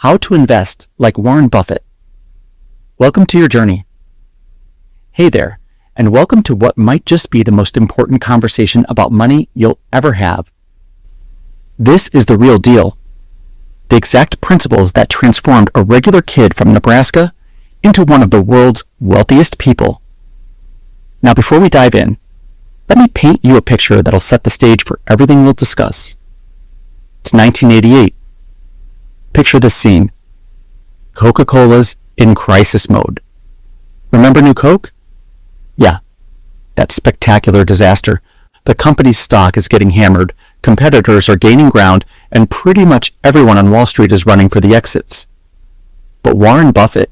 How to invest like Warren Buffett. Welcome to your journey. Hey there, and welcome to what might just be the most important conversation about money you'll ever have. This is the real deal. The exact principles that transformed a regular kid from Nebraska into one of the world's wealthiest people. Now, before we dive in, let me paint you a picture that'll set the stage for everything we'll discuss. It's 1988. Picture this scene. Coca-Cola's in crisis mode. Remember New Coke? Yeah, that spectacular disaster. The company's stock is getting hammered, competitors are gaining ground, and pretty much everyone on Wall Street is running for the exits. But Warren Buffett,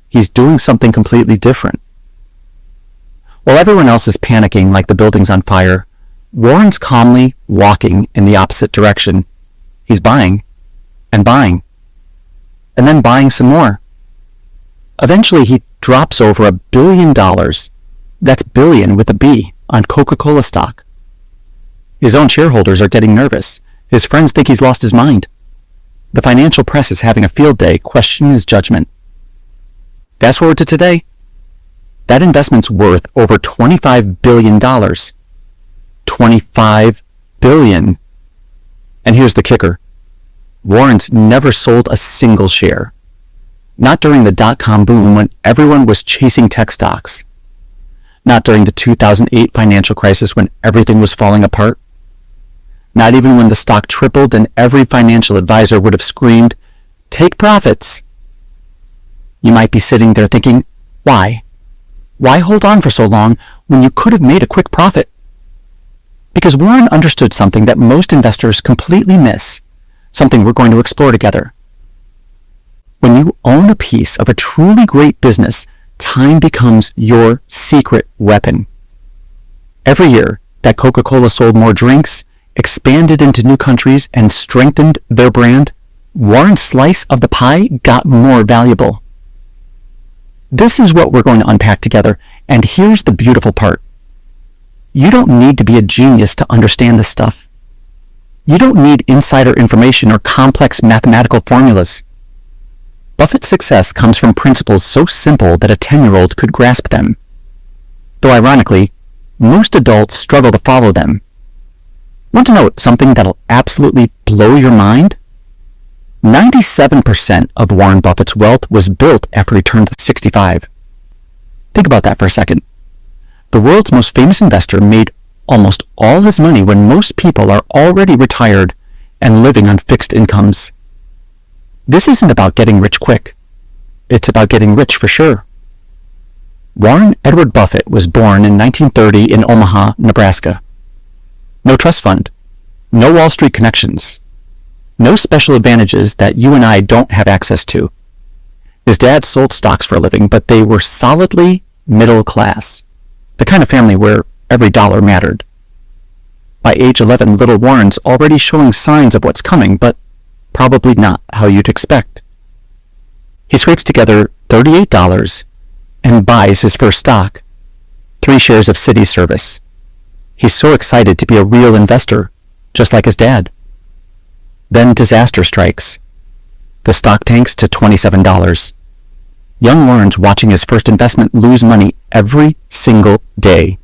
he's doing something completely different. While everyone else is panicking like the building's on fire, Warren's calmly walking in the opposite direction. He's buying, and buying, and then buying some more. Eventually, he drops over $1 billion. That's billion with a B on Coca-Cola stock. His own shareholders are getting nervous. His friends think he's lost his mind. The financial press is having a field day questioning his judgment. Fast forward to today. That investment's worth over $25 billion. $25 billion. And here's the kicker. Warren's never sold a single share. Not during the dot-com boom when everyone was chasing tech stocks. Not during the 2008 financial crisis when everything was falling apart. Not even when the stock tripled and every financial advisor would have screamed, "Take profits." You might be sitting there thinking, why? Why hold on for so long when you could have made a quick profit? Because Warren understood something that most investors completely miss, something we're going to explore together. When you own a piece of a truly great business, time becomes your secret weapon. Every year that Coca-Cola sold more drinks, expanded into new countries, and strengthened their brand, Warren's slice of the pie got more valuable. This is what we're going to unpack together, and here's the beautiful part. You don't need to be a genius to understand this stuff. You don't need insider information or complex mathematical formulas. Buffett's success comes from principles so simple that a 10-year-old could grasp them. Though ironically, most adults struggle to follow them. Want to know something that'll absolutely blow your mind? 97% of Warren Buffett's wealth was built after he turned 65. Think about that for a second. The world's most famous investor made almost all his money when most people are already retired and living on fixed incomes. This isn't about getting rich quick. It's about getting rich for sure. Warren Edward Buffett was born in 1930 in Omaha, Nebraska. No trust fund, no Wall Street connections, no special advantages that you and I don't have access to. His dad sold stocks for a living, but they were solidly middle class, the kind of family where every dollar mattered. By age 11, little Warren's already showing signs of what's coming, but probably not how you'd expect. He scrapes together $38 and buys his first stock, 3 shares of City Service. He's so excited to be a real investor, just like his dad. Then disaster strikes. The stock tanks to $27. Young Warren's watching his first investment lose money every single day.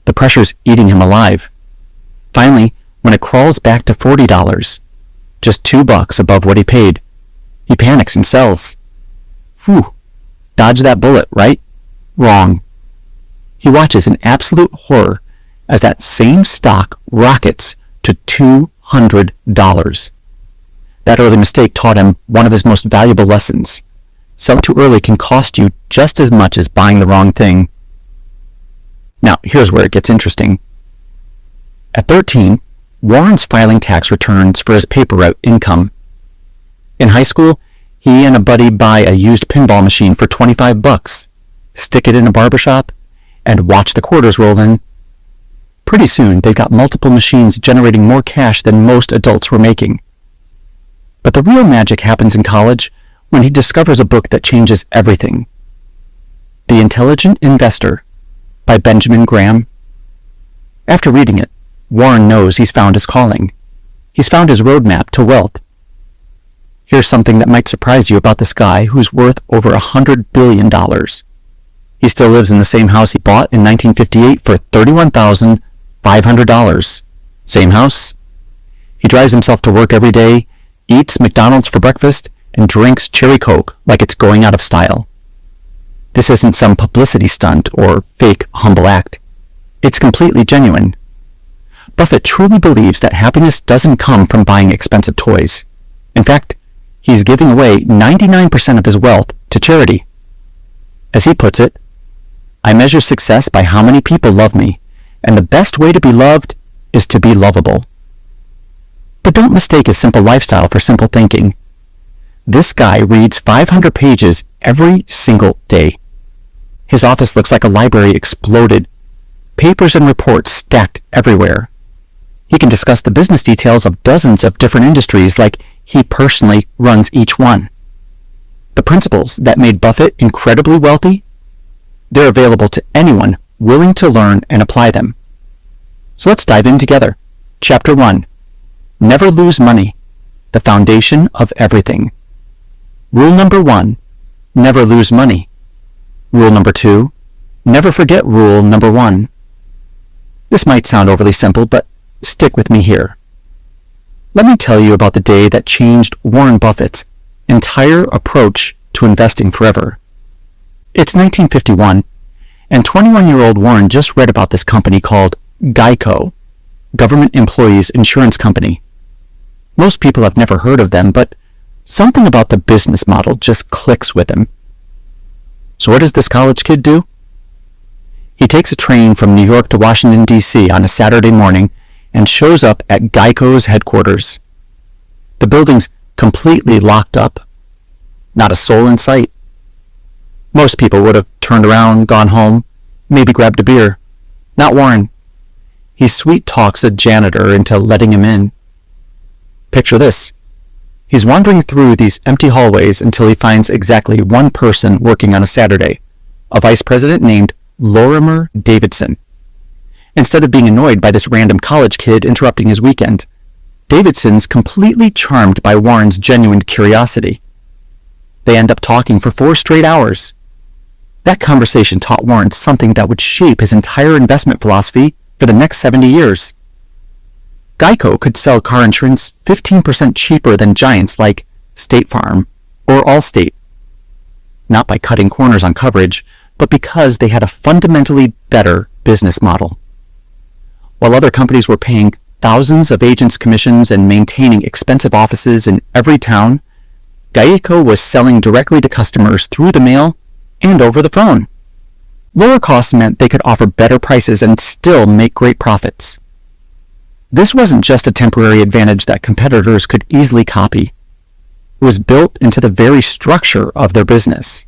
The pressure's eating him alive. Finally, when it crawls back to $40, just $2 above what he paid, he panics and sells. Whew, dodge that bullet, right? Wrong. He watches in absolute horror as that same stock rockets to $200. That early mistake taught him one of his most valuable lessons. Selling too early can cost you just as much as buying the wrong thing. Now, here's where it gets interesting. At 13, Warren's filing tax returns for his paper route income. In high school, he and a buddy buy a used pinball machine for $25, stick it in a barbershop, and watch the quarters roll in. Pretty soon, they've got multiple machines generating more cash than most adults were making. But the real magic happens in college when he discovers a book that changes everything. The Intelligent Investor by Benjamin Graham. After reading it, Warren knows he's found his calling. He's found his roadmap to wealth. Here's here's something that might surprise you about this guy who's worth over $100 billion. He still lives in the same house he bought in 1958 for $31,500. Same house. He drives himself to work every day, eats McDonald's for breakfast, and drinks Cherry Coke like it's going out of style. This isn't some publicity stunt or fake humble act. It's completely genuine. Buffett truly believes that happiness doesn't come from buying expensive toys. In fact, he's giving away 99% of his wealth to charity. As he puts it, I measure success by how many people love me, and the best way to be loved is to be lovable. But don't mistake his simple lifestyle for simple thinking. This guy reads 500 pages every single day. His office looks like a library exploded, papers and reports stacked everywhere. He can discuss the business details of dozens of different industries like he personally runs each one. The principles that made Buffett incredibly wealthy, they're available to anyone willing to learn and apply them. So let's dive in together. Chapter 1. Never lose money, the foundation of everything. Rule number 1, never lose money. Rule number 2, never forget rule number 1. This might sound overly simple, but stick with me here. Let me tell you about the day that changed Warren Buffett's entire approach to investing forever. It's 1951, and 21-year-old Warren just read about this company called Geico, Government Employees Insurance Company. Most people have never heard of them, but something about the business model just clicks with him. So what does this college kid do? He takes a train from New York to Washington, D.C. on a Saturday morning and shows up at Geico's headquarters. The building's completely locked up. Not a soul in sight. Most people would have turned around, gone home, maybe grabbed a beer. Not Warren. He sweet talks a janitor into letting him in. Picture this. He's wandering through these empty hallways until he finds exactly one person working on a Saturday, a vice president named Lorimer Davidson. Instead of being annoyed by this random college kid interrupting his weekend, Davidson's completely charmed by Warren's genuine curiosity. They end up talking for 4 straight hours. That conversation taught Warren something that would shape his entire investment philosophy for the next 70 years. Geico could sell car insurance 15% cheaper than giants like State Farm or Allstate. Not by cutting corners on coverage, but because they had a fundamentally better business model. While other companies were paying thousands of agents' commissions and maintaining expensive offices in every town, Geico was selling directly to customers through the mail and over the phone. Lower costs meant they could offer better prices and still make great profits. This wasn't just a temporary advantage that competitors could easily copy. It was built into the very structure of their business.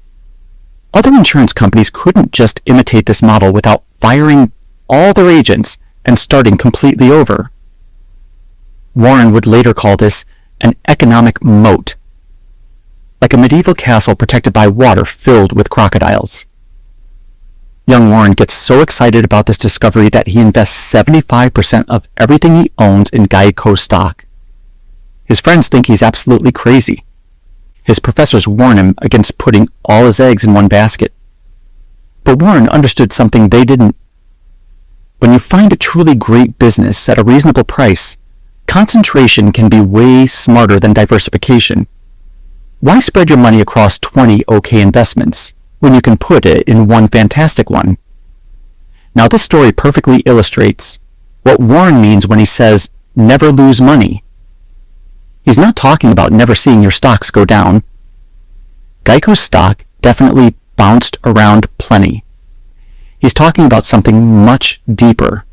Other insurance companies couldn't just imitate this model without firing all their agents and starting completely over. Warren would later call this an economic moat, like a medieval castle protected by water filled with crocodiles. Young Warren gets so excited about this discovery that he invests 75% of everything he owns in Geico stock. His friends think he's absolutely crazy. His professors warn him against putting all his eggs in one basket. But Warren understood something they didn't. When you find a truly great business at a reasonable price, concentration can be way smarter than diversification. Why spread your money across 20 okay investments when you can put it in one fantastic one? Now this story perfectly illustrates what Warren means when he says, never lose money. He's not talking about never seeing your stocks go down. Geico's stock definitely bounced around plenty. He's talking about something much deeper.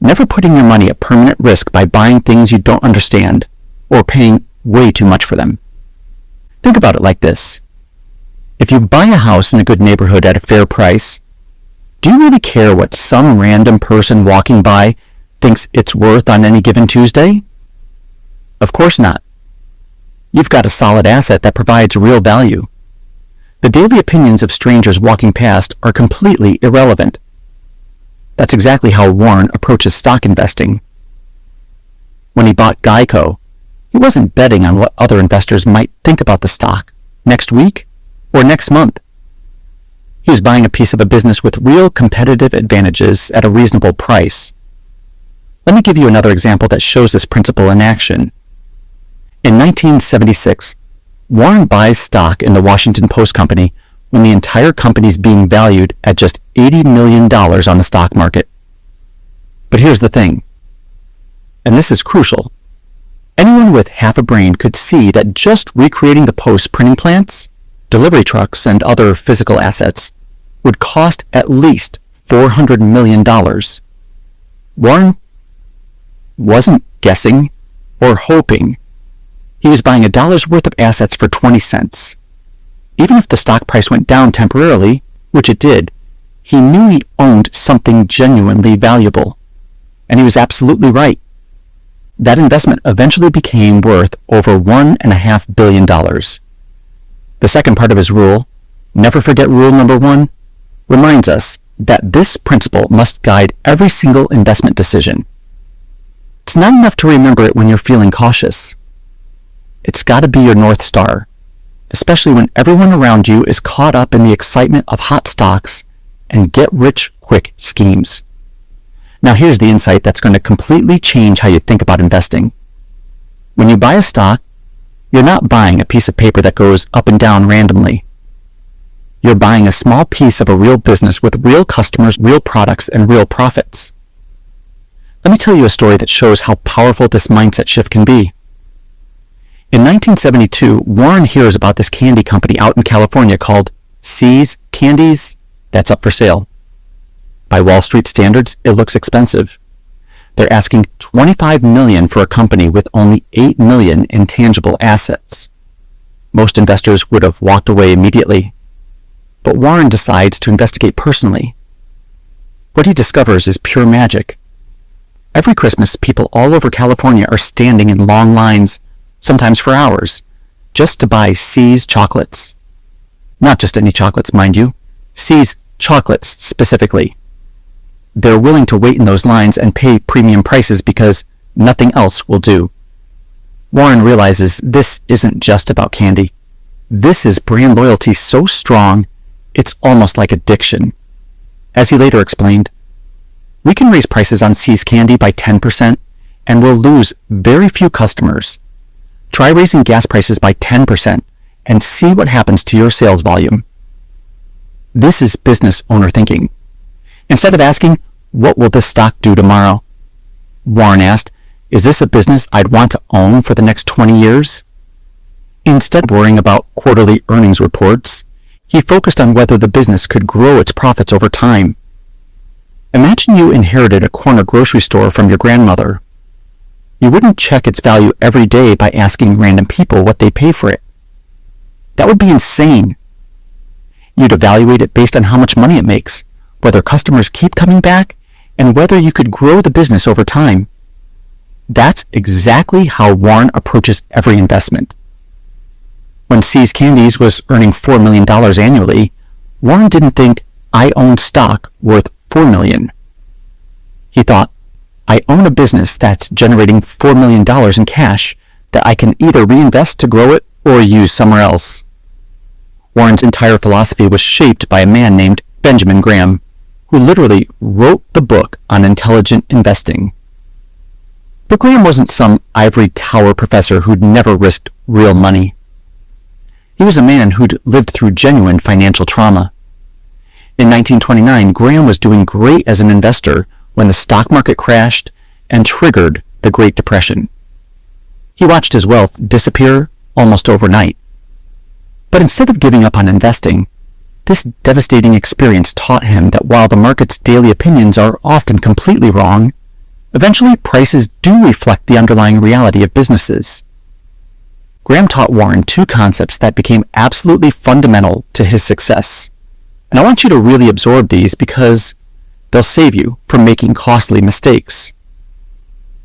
Never putting your money at permanent risk by buying things you don't understand or paying way too much for them. Think about it like this. If you buy a house in a good neighborhood at a fair price, do you really care what some random person walking by thinks it's worth on any given Tuesday? Of course not. You've got a solid asset that provides real value. The daily opinions of strangers walking past are completely irrelevant. That's exactly how Warren approaches stock investing. When he bought Geico, He wasn't betting on what other investors might think about the stock next week or next month. He was buying a piece of a business with real competitive advantages at a reasonable price. Let me give you another example that shows this principle in action. In 1976, Warren buys stock in the Washington Post Company when the entire company is being valued at just $80 million on the stock market. But here's the thing, and this is crucial. Anyone with half a brain could see that just recreating the Post printing plants, delivery trucks, and other physical assets would cost at least $400 million. Warren wasn't guessing or hoping. He was buying $1 worth of assets for 20 cents. Even if the stock price went down temporarily, which it did, he knew he owned something genuinely valuable. And he was absolutely right. That investment eventually became worth over $1.5 billion. The second part of his rule, never forget rule number 1, reminds us that this principle must guide every single investment decision. It's not enough to remember it when you're feeling cautious. It's got to be your North Star, especially when everyone around you is caught up in the excitement of hot stocks and get-rich-quick schemes. Now here's the insight that's going to completely change how you think about investing. When you buy a stock, you're not buying a piece of paper that goes up and down randomly. You're buying a small piece of a real business with real customers, real products, and real profits. Let me tell you a story that shows how powerful this mindset shift can be. In 1972, Warren hears about this candy company out in California called See's Candies that's up for sale. By Wall Street standards, it looks expensive. They're asking $25 million for a company with only $8 million in tangible assets. Most investors would have walked away immediately. But Warren decides to investigate personally. What he discovers is pure magic. Every Christmas, people all over California are standing in long lines, sometimes for hours, just to buy See's chocolates. Not just any chocolates, mind you. See's chocolates specifically. They're willing to wait in those lines and pay premium prices because nothing else will do. Warren realizes this isn't just about candy. This is brand loyalty so strong, it's almost like addiction. As he later explained, we can raise prices on See's candy by 10% and we'll lose very few customers. Try raising gas prices by 10% and see what happens to your sales volume. This is business owner thinking. Instead of asking, what will this stock do tomorrow? Warren asked, is this a business I'd want to own for the next 20 years? Instead of worrying about quarterly earnings reports, he focused on whether the business could grow its profits over time. Imagine you inherited a corner grocery store from your grandmother. You wouldn't check its value every day by asking random people what they pay for it. That would be insane. You'd evaluate it based on how much money it makes, whether customers keep coming back, and whether you could grow the business over time. That's exactly how Warren approaches every investment. When See's Candies was earning $4 million annually, Warren didn't think, I own stock worth $4 million. He thought, I own a business that's generating $4 million in cash that I can either reinvest to grow it or use somewhere else. Warren's entire philosophy was shaped by a man named Benjamin Graham, who literally wrote the book on intelligent investing. But Graham wasn't some ivory tower professor who'd never risked real money. He was a man who'd lived through genuine financial trauma. In 1929, Graham was doing great as an investor when the stock market crashed and triggered the Great Depression. He watched his wealth disappear almost overnight. But instead of giving up on investing, this devastating experience taught him that while the market's daily opinions are often completely wrong, eventually prices do reflect the underlying reality of businesses. Graham taught Warren two concepts that became absolutely fundamental to his success. And I want you to really absorb these because they'll save you from making costly mistakes.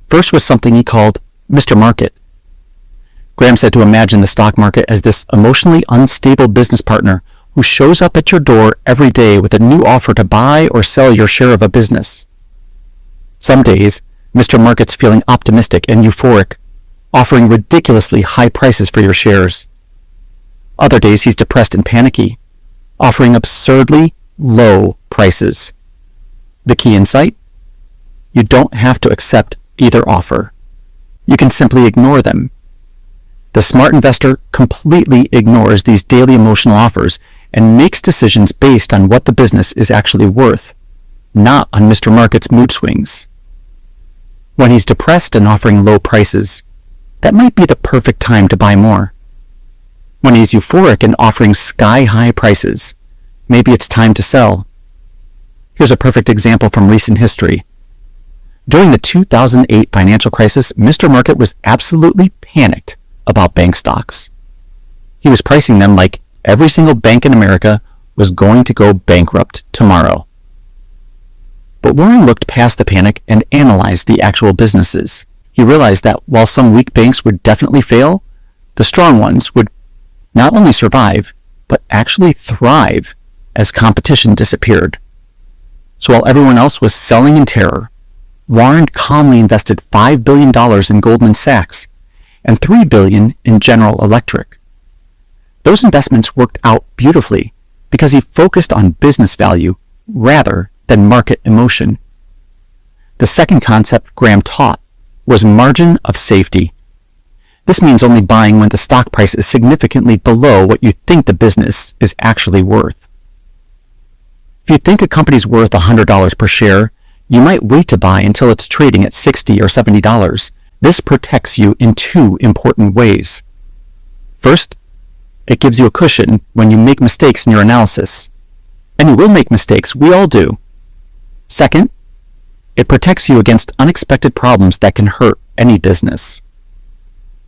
First was something he called Mr. Market. Graham said to imagine the stock market as this emotionally unstable business partner who shows up at your door every day with a new offer to buy or sell your share of a business. Some days, Mr. Market's feeling optimistic and euphoric. offering ridiculously high prices for your shares. Other days he's depressed and panicky, offering absurdly low prices. The key insight? You don't have to accept either offer. You can simply ignore them. The smart investor completely ignores these daily emotional offers and makes decisions based on what the business is actually worth, not on Mr. Market's mood swings. When he's depressed and offering low prices, that might be the perfect time to buy more. When he's euphoric and offering sky-high prices, maybe it's time to sell. Here's a perfect example from recent history. During the 2008 financial crisis, Mr. Market was absolutely panicked about bank stocks. He was pricing them like every single bank in America was going to go bankrupt tomorrow. But Warren looked past the panic and analyzed the actual businesses. He realized that while some weak banks would definitely fail, the strong ones would not only survive, but actually thrive as competition disappeared. So while everyone else was selling in terror, Warren calmly invested $5 billion in Goldman Sachs and $3 billion in General Electric. Those investments worked out beautifully because he focused on business value rather than market emotion. The second concept Graham taught was margin of safety. This means only buying when the stock price is significantly below what you think the business is actually worth. If you think a company's worth $100 per share, you might wait to buy until it's trading at $60 or $70. This protects you in two important ways. First, it gives you a cushion when you make mistakes in your analysis. And you will make mistakes, we all do. Second, it protects you against unexpected problems that can hurt any business.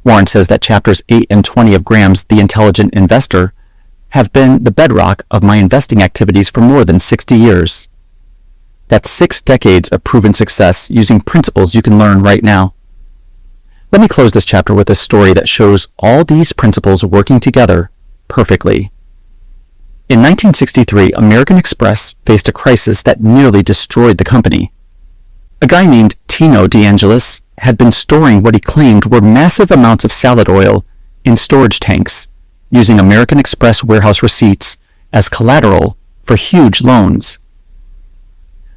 Warren says that chapters 8 and 20 of Graham's The Intelligent Investor have been the bedrock of my investing activities for more than 60 years. That's 6 decades of proven success using principles you can learn right now. Let me close this chapter with a story that shows all these principles working together perfectly. In 1963, American Express faced a crisis that nearly destroyed the company. A guy named Tino DeAngelis had been storing what he claimed were massive amounts of salad oil in storage tanks, using American Express warehouse receipts as collateral for huge loans.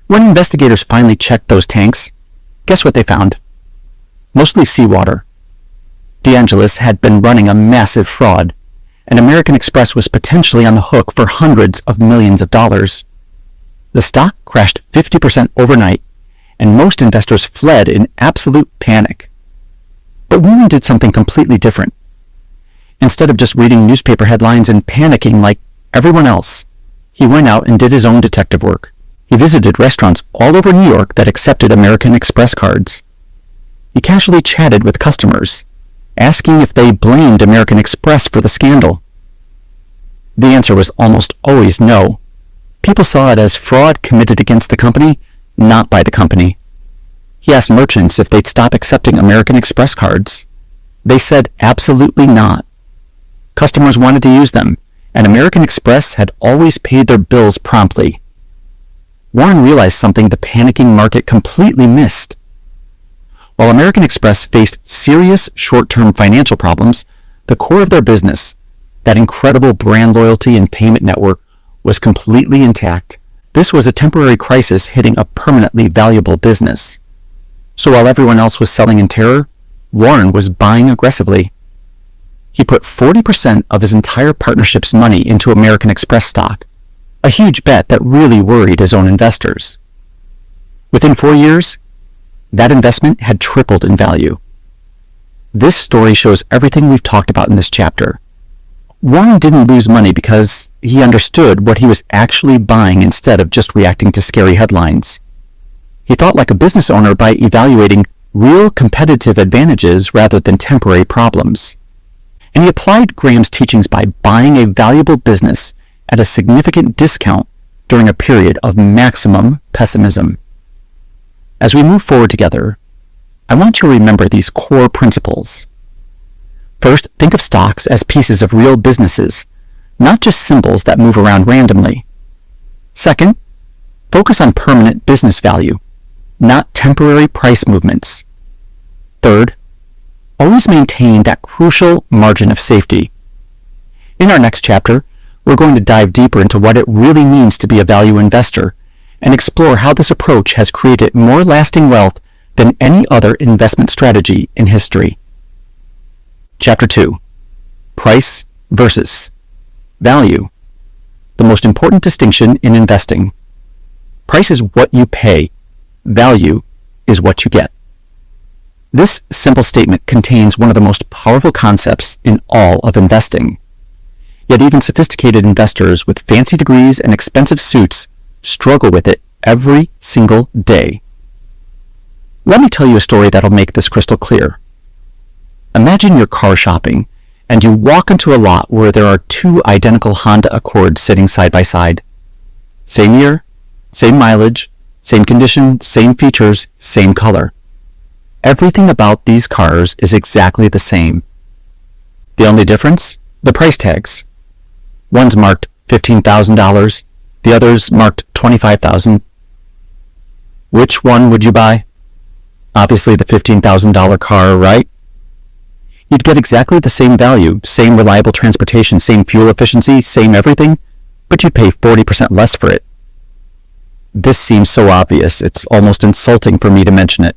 When investigators finally checked those tanks, guess what they found? Mostly seawater. DeAngelis had been running a massive fraud, and American Express was potentially on the hook for hundreds of millions of dollars. The stock crashed 50% overnight, and most investors fled in absolute panic. But Warren did something completely different. Instead of just reading newspaper headlines and panicking like everyone else, he went out and did his own detective work. He visited restaurants all over New York that accepted American Express cards. He casually chatted with customers, asking if they blamed American Express for the scandal. The answer was almost always no. People saw it as fraud committed against the company, not by the company. He asked merchants if they'd stop accepting American Express cards. They said absolutely not. Customers wanted to use them, and American Express had always paid their bills promptly. Warren realized something the panicking market completely missed. While American Express faced serious short-term financial problems, the core of their business, that incredible brand loyalty and payment network, was completely intact. This was a temporary crisis hitting a permanently valuable business. So while everyone else was selling in terror, Warren was buying aggressively. He put 40% of his entire partnership's money into American Express stock, a huge bet that really worried his own investors. Within 4 years, that investment had tripled in value. This story shows everything we've talked about in this chapter. Warren didn't lose money because he understood what he was actually buying instead of just reacting to scary headlines. He thought like a business owner by evaluating real competitive advantages rather than temporary problems. And he applied Graham's teachings by buying a valuable business at a significant discount during a period of maximum pessimism. As we move forward together, I want you to remember these core principles. First, think of stocks as pieces of real businesses, not just symbols that move around randomly. Second, focus on permanent business value, not temporary price movements. Third, always maintain that crucial margin of safety. In our next chapter, we're going to dive deeper into what it really means to be a value investor and explore how this approach has created more lasting wealth than any other investment strategy in history. Chapter 2. Price versus value. The most important distinction in investing. Price is what you pay. Value is what you get. This simple statement contains one of the most powerful concepts in all of investing. Yet even sophisticated investors with fancy degrees and expensive suits struggle with it every single day. Let me tell you a story that'll make this crystal clear. Imagine you're car shopping and you walk into a lot where there are two identical Honda Accords sitting side by side. Same year, same mileage, same condition, same features, same color. Everything about these cars is exactly the same. The only difference? The price tags. One's marked $15,000, the other's marked $25,000. Which one would you buy? Obviously the $15,000 car, right? You'd get exactly the same value, same reliable transportation, same fuel efficiency, same everything, but you'd pay 40% less for it. This seems so obvious, it's almost insulting for me to mention it.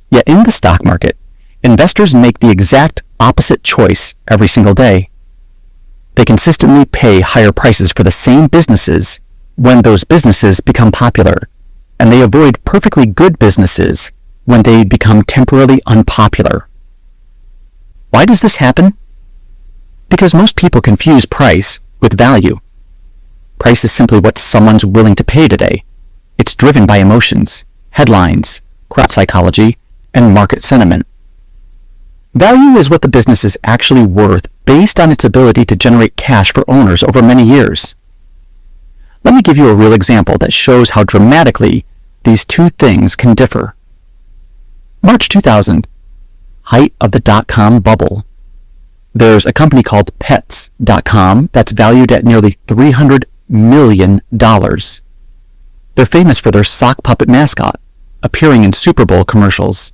Yet in the stock market, investors make the exact opposite choice every single day. They consistently pay higher prices for the same businesses when those businesses become popular, and they avoid perfectly good businesses when they become temporarily unpopular. Why does this happen? Because most people confuse price with value. Price is simply what someone's willing to pay today. It's driven by emotions, headlines, crowd psychology, and market sentiment. Value is what the business is actually worth based on its ability to generate cash for owners over many years. Let me give you a real example that shows how dramatically these two things can differ. March 2000, height of the dot-com bubble. There's a company called Pets.com that's valued at nearly $300 million. They're famous for their sock puppet mascot, appearing in Super Bowl commercials.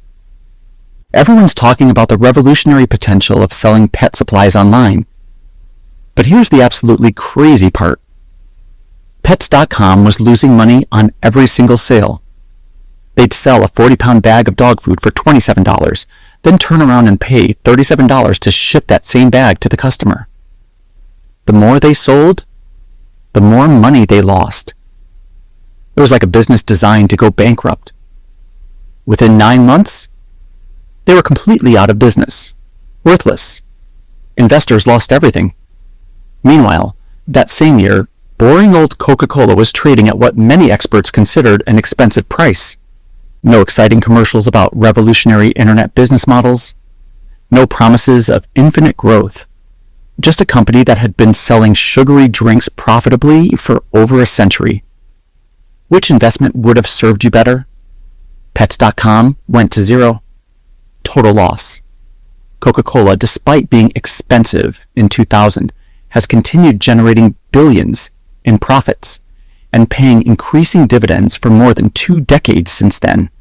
Everyone's talking about the revolutionary potential of selling pet supplies online. But here's the absolutely crazy part. Pets.com was losing money on every single sale. They'd sell a 40-pound bag of dog food for $27, then turn around and pay $37 to ship that same bag to the customer. The more they sold, the more money they lost. It was like a business designed to go bankrupt. Within 9 months, they were completely out of business, worthless. Investors lost everything. Meanwhile, that same year, boring old Coca-Cola was trading at what many experts considered an expensive price. No exciting commercials about revolutionary internet business models. No promises of infinite growth. Just a company that had been selling sugary drinks profitably for over a century. Which investment would have served you better? Pets.com went to zero. Total loss. Coca-Cola, despite being expensive in 2000, has continued generating billions in profits and paying increasing dividends for more than 2 decades since then.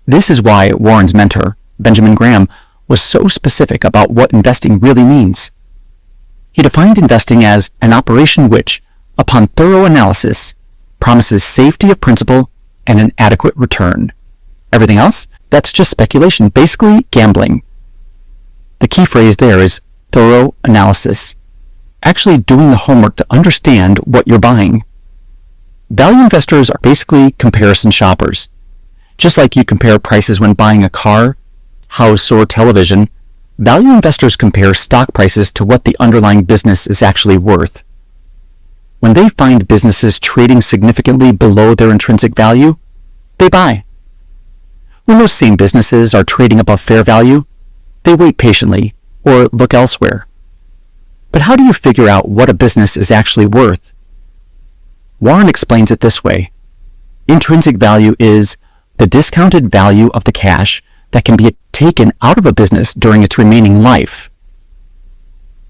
This is why Warren's mentor, Benjamin Graham, was so specific about what investing really means. He defined investing as an operation which, upon thorough analysis, promises safety of principal and an adequate return. Everything else? That's just speculation, basically gambling. The key phrase there is thorough analysis. Actually doing the homework to understand what you're buying. Value investors are basically comparison shoppers. Just like you compare prices when buying a car, house, or television, value investors compare stock prices to what the underlying business is actually worth. When they find businesses trading significantly below their intrinsic value, they buy. When those same businesses are trading above fair value, they wait patiently or look elsewhere. But how do you figure out what a business is actually worth? Warren explains it this way. Intrinsic value is the discounted value of the cash that can be taken out of a business during its remaining life.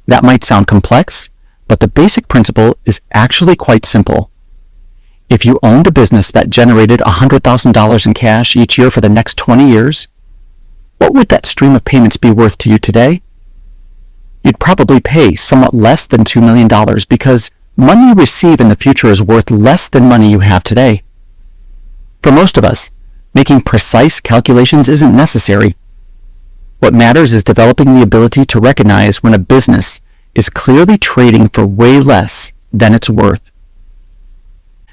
That might sound complex, but the basic principle is actually quite simple. If you owned a business that generated $100,000 in cash each year for the next 20 years, what would that stream of payments be worth to you today? You'd probably pay somewhat less than $2 million because money you receive in the future is worth less than money you have today. For most of us, making precise calculations isn't necessary. What matters is developing the ability to recognize when a business is clearly trading for way less than it's worth.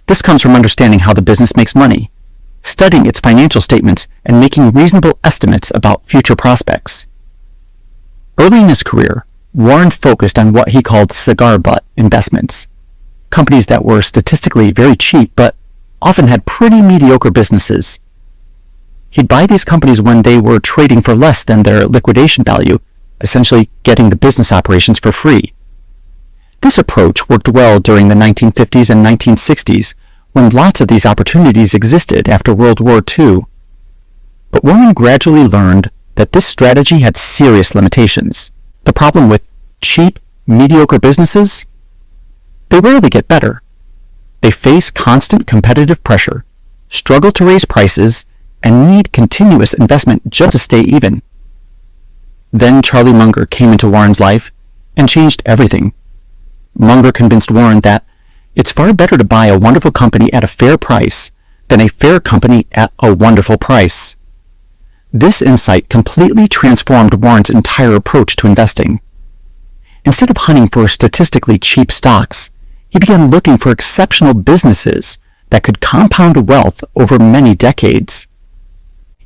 This comes from understanding how the business makes money, studying its financial statements, and making reasonable estimates about future prospects. Early in his career, Warren focused on what he called cigar butt investments, companies that were statistically very cheap but often had pretty mediocre businesses. He'd buy these companies when they were trading for less than their liquidation value, essentially getting the business operations for free. This approach worked well during the 1950s and 1960s, when lots of these opportunities existed after World War II. But Warren gradually learned that this strategy had serious limitations. The problem with cheap, mediocre businesses? They rarely get better. They face constant competitive pressure, struggle to raise prices, and need continuous investment just to stay even. Then Charlie Munger came into Warren's life and changed everything. Munger convinced Warren that it's far better to buy a wonderful company at a fair price than a fair company at a wonderful price. This insight completely transformed Warren's entire approach to investing. Instead of hunting for statistically cheap stocks, he began looking for exceptional businesses that could compound wealth over many decades.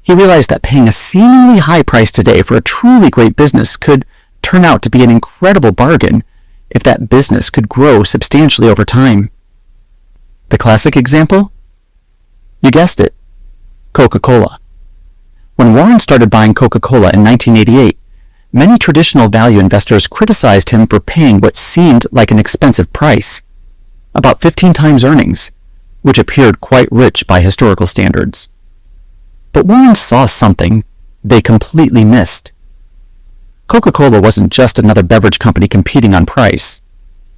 He realized that paying a seemingly high price today for a truly great business could turn out to be an incredible bargain if that business could grow substantially over time. The classic example? You guessed it, Coca-Cola. When Warren started buying Coca-Cola in 1988, many traditional value investors criticized him for paying what seemed like an expensive price, about 15 times earnings, which appeared quite rich by historical standards. But Warren saw something they completely missed. Coca-Cola wasn't just another beverage company competing on price.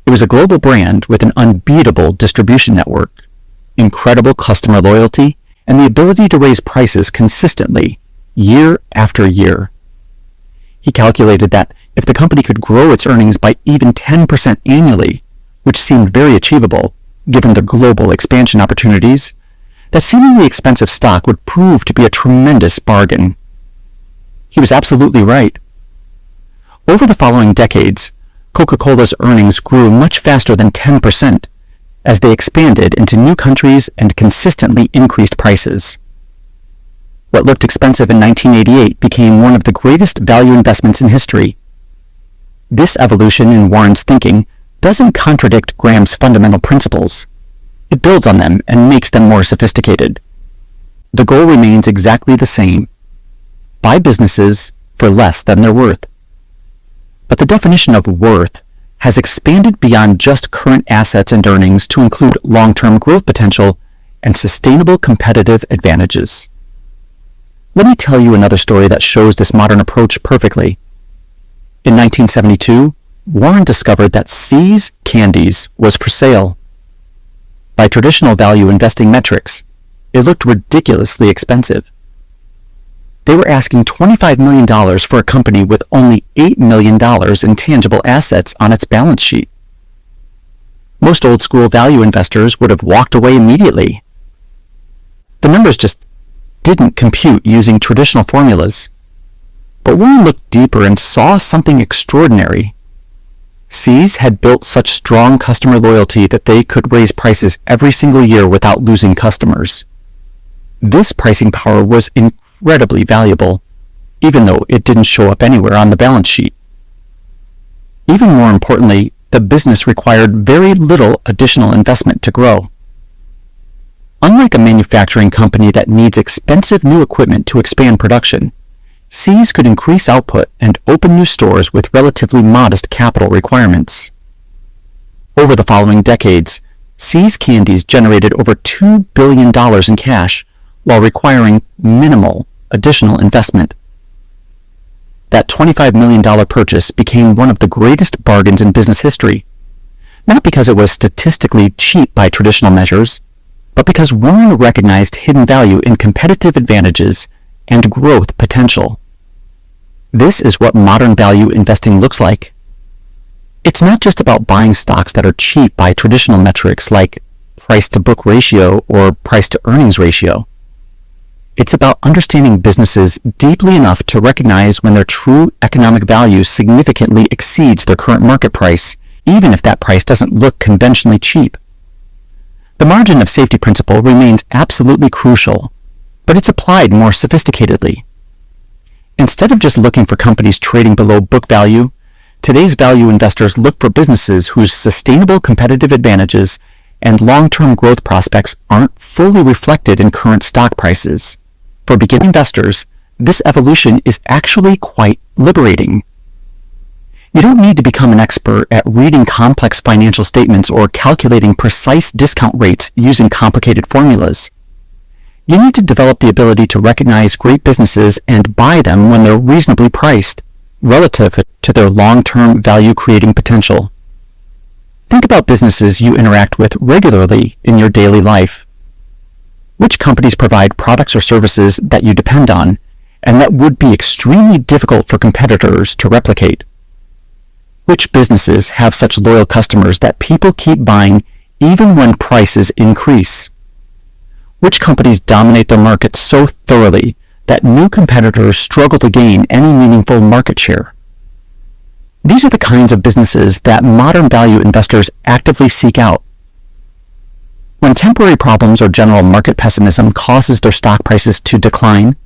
It was a global brand with an unbeatable distribution network, incredible customer loyalty, and the ability to raise prices consistently, year after year. He calculated that if the company could grow its earnings by even 10% annually, which seemed very achievable given the global expansion opportunities, that seemingly expensive stock would prove to be a tremendous bargain. He was absolutely right. Over the following decades, Coca-Cola's earnings grew much faster than 10% as they expanded into new countries and consistently increased prices. What looked expensive in 1988 became one of the greatest value investments in history. This evolution in Warren's thinking doesn't contradict Graham's fundamental principles. It builds on them and makes them more sophisticated. The goal remains exactly the same: buy businesses for less than they're worth. But the definition of worth has expanded beyond just current assets and earnings to include long-term growth potential and sustainable competitive advantages. Let me tell you another story that shows this modern approach perfectly. In 1972, Warren discovered that See's Candies was for sale. By traditional value investing metrics, it looked ridiculously expensive. They were asking $25 million for a company with only $8 million in tangible assets on its balance sheet. Most old-school value investors would have walked away immediately. The numbers just didn't compute using traditional formulas. But Warren looked deeper and saw something extraordinary. See's had built such strong customer loyalty that they could raise prices every single year without losing customers. This pricing power was incredibly valuable, even though it didn't show up anywhere on the balance sheet. Even more importantly, the business required very little additional investment to grow. Unlike a manufacturing company that needs expensive new equipment to expand production, See's could increase output and open new stores with relatively modest capital requirements. Over the following decades, See's Candies generated over $2 billion in cash while requiring minimal additional investment. That $25 million purchase became one of the greatest bargains in business history, not because it was statistically cheap by traditional measures, but because Warren recognized hidden value in competitive advantages and growth potential. This is what modern value investing looks like. It's not just about buying stocks that are cheap by traditional metrics like price-to-book ratio or price-to-earnings ratio. It's about understanding businesses deeply enough to recognize when their true economic value significantly exceeds their current market price, even if that price doesn't look conventionally cheap. The margin of safety principle remains absolutely crucial, but it's applied more sophisticatedly. Instead of just looking for companies trading below book value, today's value investors look for businesses whose sustainable competitive advantages and long-term growth prospects aren't fully reflected in current stock prices. For beginning investors, this evolution is actually quite liberating. You don't need to become an expert at reading complex financial statements or calculating precise discount rates using complicated formulas. You need to develop the ability to recognize great businesses and buy them when they're reasonably priced, relative to their long-term value-creating potential. Think about businesses you interact with regularly in your daily life. Which companies provide products or services that you depend on, and that would be extremely difficult for competitors to replicate? Which businesses have such loyal customers that people keep buying even when prices increase? Which companies dominate their markets so thoroughly that new competitors struggle to gain any meaningful market share? These are the kinds of businesses that modern value investors actively seek out. When temporary problems or general market pessimism causes their stock prices to decline,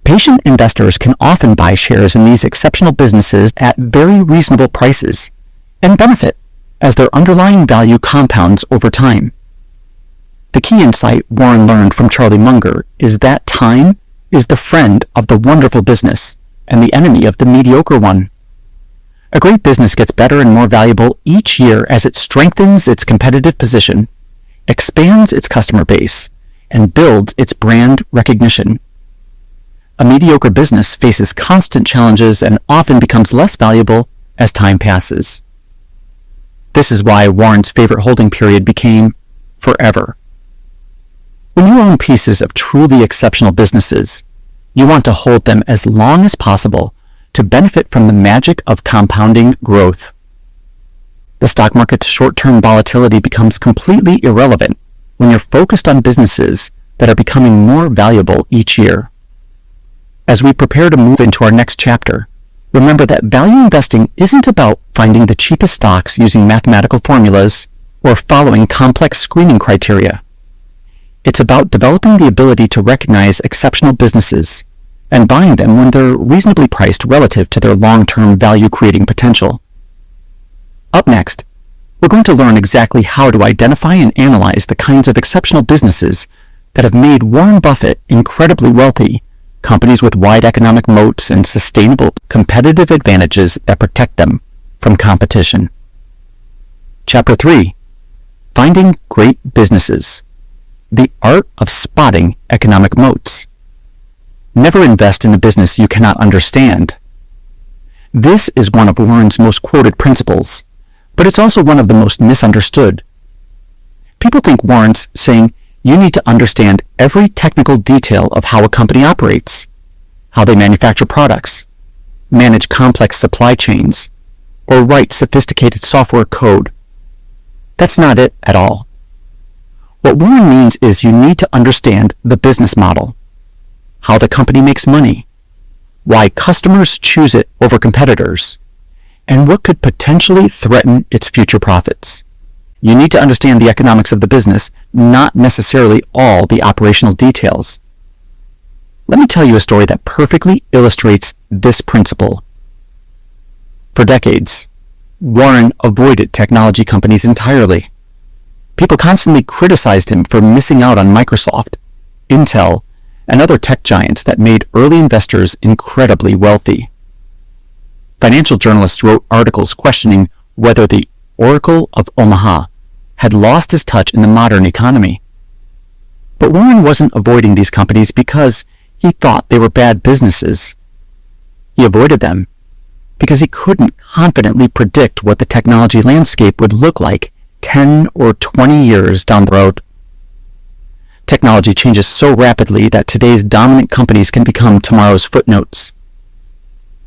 patient investors can often buy shares in these exceptional businesses at very reasonable prices and benefit as their underlying value compounds over time. The key insight Warren learned from Charlie Munger is that time is the friend of the wonderful business and the enemy of the mediocre one. A great business gets better and more valuable each year as it strengthens its competitive position, expands its customer base, and builds its brand recognition. A mediocre business faces constant challenges and often becomes less valuable as time passes. This is why Warren's favorite holding period became forever. When you own pieces of truly exceptional businesses, you want to hold them as long as possible to benefit from the magic of compounding growth. The stock market's short-term volatility becomes completely irrelevant when you're focused on businesses that are becoming more valuable each year. As we prepare to move into our next chapter, remember that value investing isn't about finding the cheapest stocks using mathematical formulas or following complex screening criteria. It's about developing the ability to recognize exceptional businesses and buying them when they're reasonably priced relative to their long-term value-creating potential. Up next, we're going to learn exactly how to identify and analyze the kinds of exceptional businesses that have made Warren Buffett incredibly wealthy, companies with wide economic moats and sustainable competitive advantages that protect them from competition. Chapter 3. Finding Great Businesses. The Art of Spotting Economic Moats. Never invest in a business you cannot understand. This is one of Warren's most quoted principles, but it's also one of the most misunderstood. People think Warren's saying you need to understand every technical detail of how a company operates, how they manufacture products, manage complex supply chains, or write sophisticated software code. That's not it at all. What Warren means is you need to understand the business model, how the company makes money, why customers choose it over competitors, and what could potentially threaten its future profits. You need to understand the economics of the business, not necessarily all the operational details. Let me tell you a story that perfectly illustrates this principle. For decades, Warren avoided technology companies entirely. People constantly criticized him for missing out on Microsoft, Intel, and other tech giants that made early investors incredibly wealthy. Financial journalists wrote articles questioning whether the Oracle of Omaha had lost his touch in the modern economy. But Warren wasn't avoiding these companies because he thought they were bad businesses. He avoided them because he couldn't confidently predict what the technology landscape would look like 10 or 20 years down the road. Technology changes so rapidly that today's dominant companies can become tomorrow's footnotes.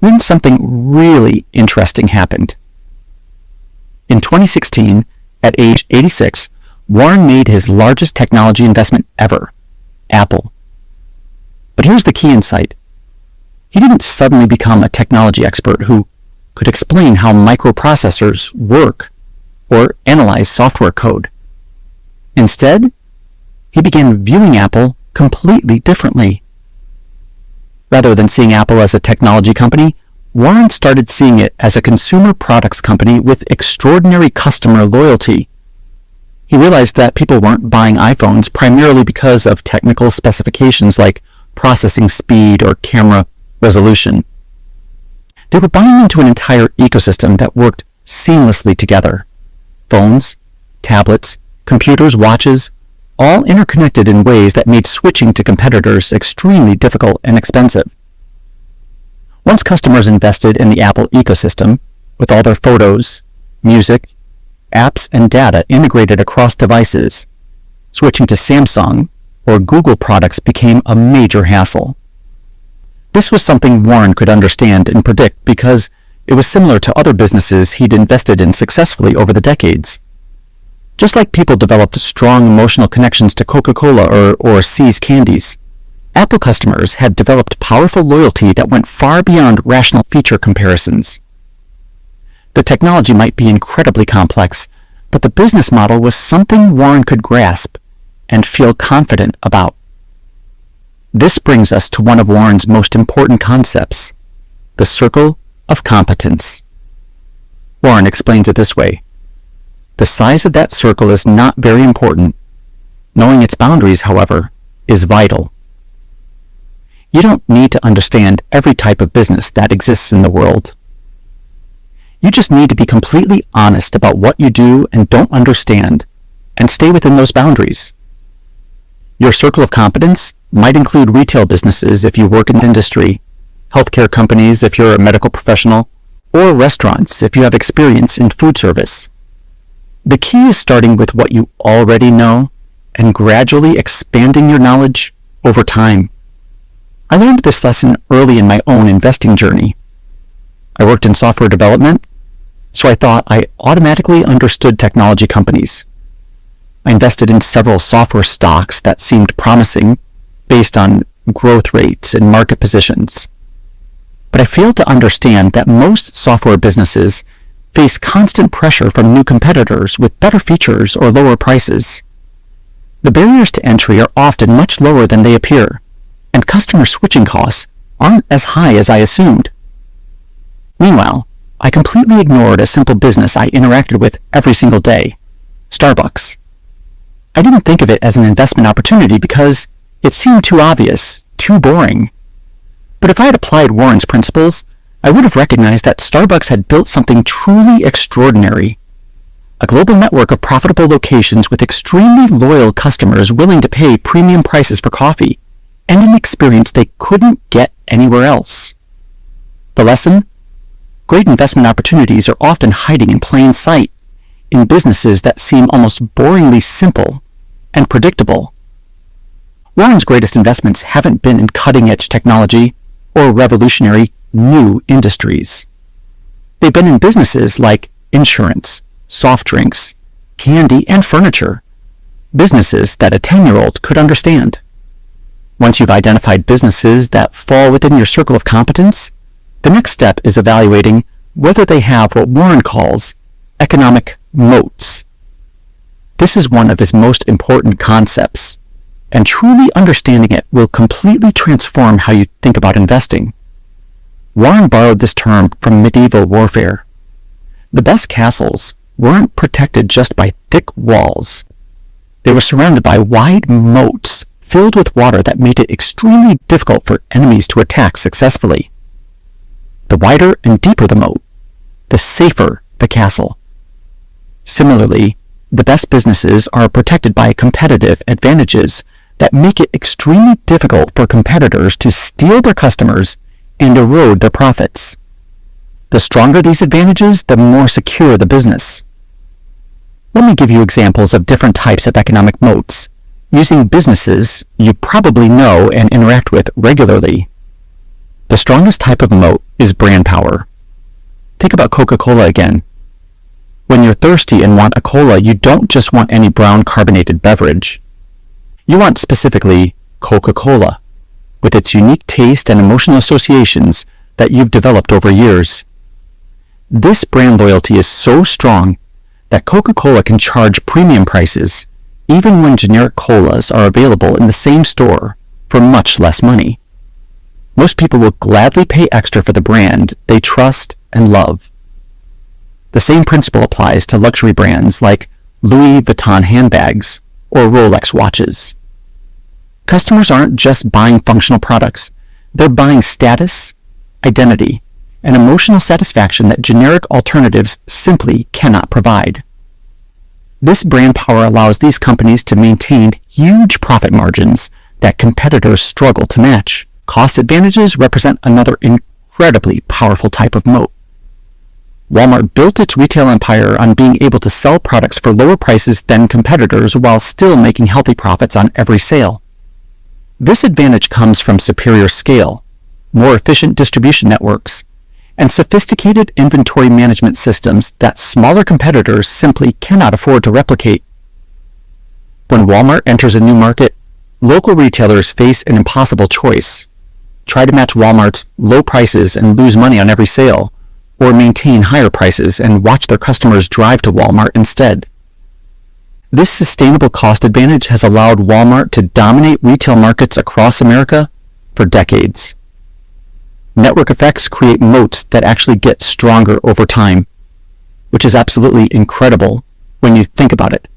Then something really interesting happened. In 2016, at age 86, Warren made his largest technology investment ever, Apple. But here's the key insight. He didn't suddenly become a technology expert who could explain how microprocessors work or analyze software code. Instead, he began viewing Apple completely differently. Rather than seeing Apple as a technology company, Warren started seeing it as a consumer products company with extraordinary customer loyalty. He realized that people weren't buying iPhones primarily because of technical specifications like processing speed or camera resolution. They were buying into an entire ecosystem that worked seamlessly together. Phones, tablets, computers, watches, all interconnected in ways that made switching to competitors extremely difficult and expensive. Once customers invested in the Apple ecosystem, with all their photos, music, apps, and data integrated across devices, switching to Samsung or Google products became a major hassle. This was something Warren could understand and predict because it was similar to other businesses he'd invested in successfully over the decades. Just like people developed strong emotional connections to Coca-Cola or See's candies, Apple customers had developed powerful loyalty that went far beyond rational feature comparisons. The technology might be incredibly complex, but the business model was something Warren could grasp and feel confident about. This brings us to one of Warren's most important concepts, the circle of competence. Warren explains it this way. The size of that circle is not very important. Knowing its boundaries, however, is vital. You don't need to understand every type of business that exists in the world. You just need to be completely honest about what you do and don't understand, and stay within those boundaries. Your circle of competence might include retail businesses if you work in the industry, healthcare companies if you're a medical professional, or restaurants if you have experience in food service. The key is starting with what you already know and gradually expanding your knowledge over time. I learned this lesson early in my own investing journey. I worked in software development, so I thought I automatically understood technology companies. I invested in several software stocks that seemed promising based on growth rates and market positions. But I failed to understand that most software businesses face constant pressure from new competitors with better features or lower prices. The barriers to entry are often much lower than they appear, and customer switching costs aren't as high as I assumed. Meanwhile, I completely ignored a simple business I interacted with every single day, Starbucks. I didn't think of it as an investment opportunity because it seemed too obvious, too boring. But if I had applied Warren's principles, I would have recognized that Starbucks had built something truly extraordinary. A global network of profitable locations with extremely loyal customers willing to pay premium prices for coffee, and an experience they couldn't get anywhere else. The lesson? Great investment opportunities are often hiding in plain sight, in businesses that seem almost boringly simple and predictable. Warren's greatest investments haven't been in cutting-edge technology or revolutionary new industries. They've been in businesses like insurance, soft drinks, candy, and furniture, businesses that a 10-year-old could understand. Once you've identified businesses that fall within your circle of competence, the next step is evaluating whether they have what Warren calls economic moats. This is one of his most important concepts, and truly understanding it will completely transform how you think about investing. Warren borrowed this term from medieval warfare. The best castles weren't protected just by thick walls. They were surrounded by wide moats filled with water that made it extremely difficult for enemies to attack successfully. The wider and deeper the moat, the safer the castle. Similarly, the best businesses are protected by competitive advantages that make it extremely difficult for competitors to steal their customers and erode their profits. The stronger these advantages, the more secure the business. Let me give you examples of different types of economic moats, using businesses you probably know and interact with regularly. The The strongest type of moat is brand power. Think about Coca-Cola again. When you're thirsty and want a cola, you don't just want any brown carbonated beverage. You want specifically Coca-Cola, with its unique taste and emotional associations that you've developed over years. This brand loyalty is so strong that Coca-Cola can charge premium prices even when generic colas are available in the same store for much less money. Most people will gladly pay extra for the brand they trust and love. The same principle applies to luxury brands like Louis Vuitton handbags or Rolex watches. Customers aren't just buying functional products, they're buying status, identity, and emotional satisfaction that generic alternatives simply cannot provide. This brand power allows these companies to maintain huge profit margins that competitors struggle to match. Cost advantages represent another incredibly powerful type of moat. Walmart built its retail empire on being able to sell products for lower prices than competitors while still making healthy profits on every sale. This advantage comes from superior scale, more efficient distribution networks, and sophisticated inventory management systems that smaller competitors simply cannot afford to replicate. When Walmart enters a new market, local retailers face an impossible choice: try to match Walmart's low prices and lose money on every sale, or maintain higher prices and watch their customers drive to Walmart instead. This sustainable cost advantage has allowed Walmart to dominate retail markets across America for decades. Network effects create moats that actually get stronger over time, which is absolutely incredible when you think about it.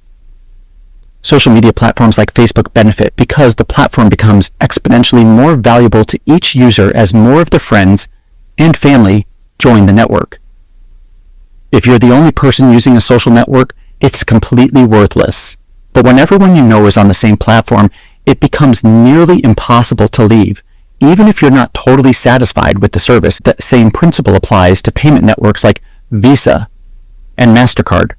Social media platforms like Facebook benefit because the platform becomes exponentially more valuable to each user as more of their friends and family join the network. If you're the only person using a social network, it's completely worthless. But when everyone you know is on the same platform, it becomes nearly impossible to leave, even if you're not totally satisfied with the service. That same principle applies to payment networks like Visa and MasterCard.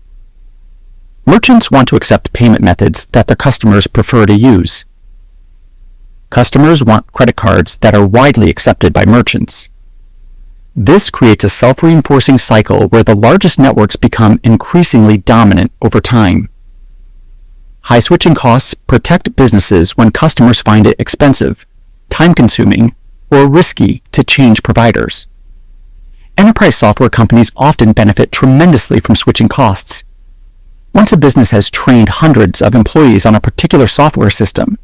Merchants want to accept payment methods that their customers prefer to use. Customers want credit cards that are widely accepted by merchants. This creates a self-reinforcing cycle where the largest networks become increasingly dominant over time. High switching costs protect businesses when customers find it expensive, time-consuming, or risky to change providers. Enterprise software companies often benefit tremendously from switching costs. Once a business has trained hundreds of employees on a particular software system